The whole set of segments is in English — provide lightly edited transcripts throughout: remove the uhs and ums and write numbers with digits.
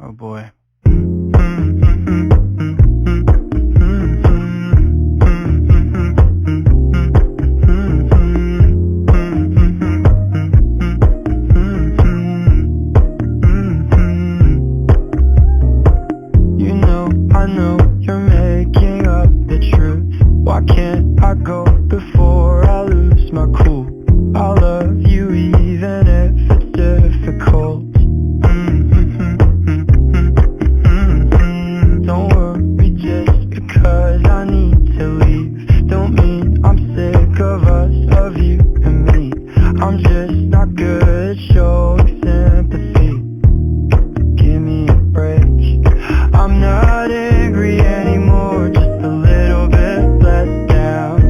Oh boy. You know, I know you're making up the truth. Why can't I go before I lose my cool? I love you even if it's difficult. Don't worry just because I need to leave. Don't mean I'm sick of us, of you and me. I'm just not good at showing sympathy. Give me a break. I'm not angry anymore, just a little bit let down.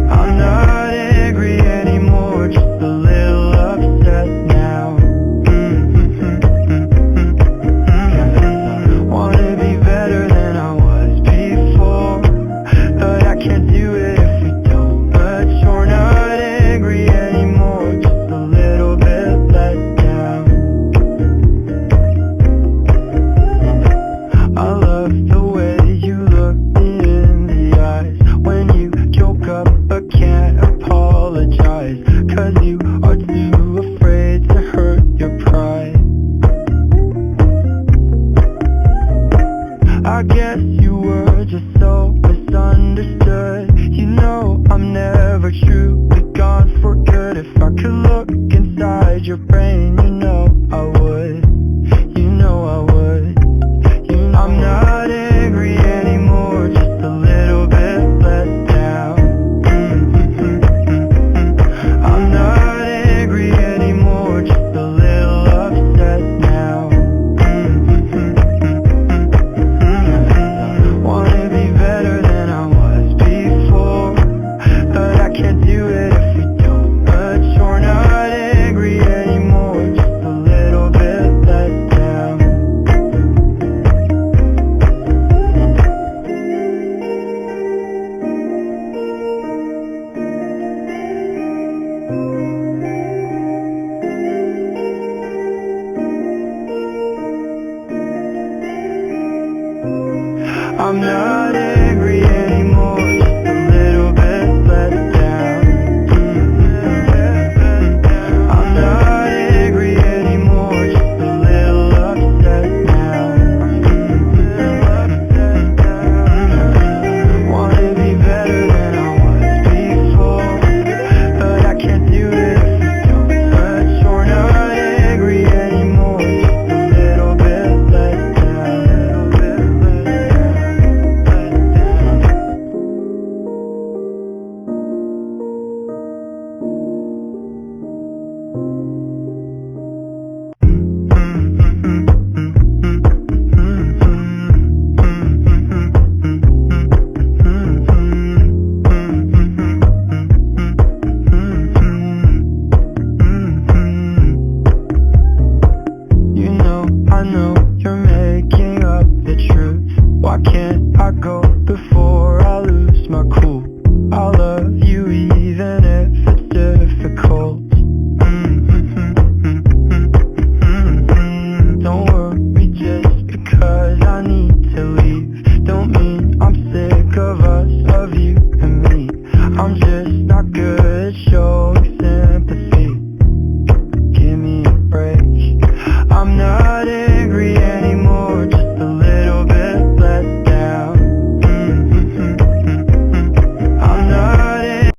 I'm not angry anymore, just a little upset now. Wanna be better than I was before, but I can't do it if we don't. But you're not angry anymore, just a little bit let down. I love the way you look me in the eyes when you joke up but can't apologize, 'cause you are too afraid to hurt your pride. I guess you were just so misunderstood. You know I'm never truly gone for good. If I could look inside your brain, you know I would. You know I would. I'm not angry anymore, just a little bit let down. I'm not angry anymore, just a little upset now. Wanna be better than I was before, but I can't do it if we don't. But you're not angry anymore, just a little bit let down. I'm not angry anymore, just a little bit let down. I'm not angry anymore, just a little upset now. Wanna be better than I was before, but I can't do it if we don't. But you're not angry anymore, just a little bit let down. Let down.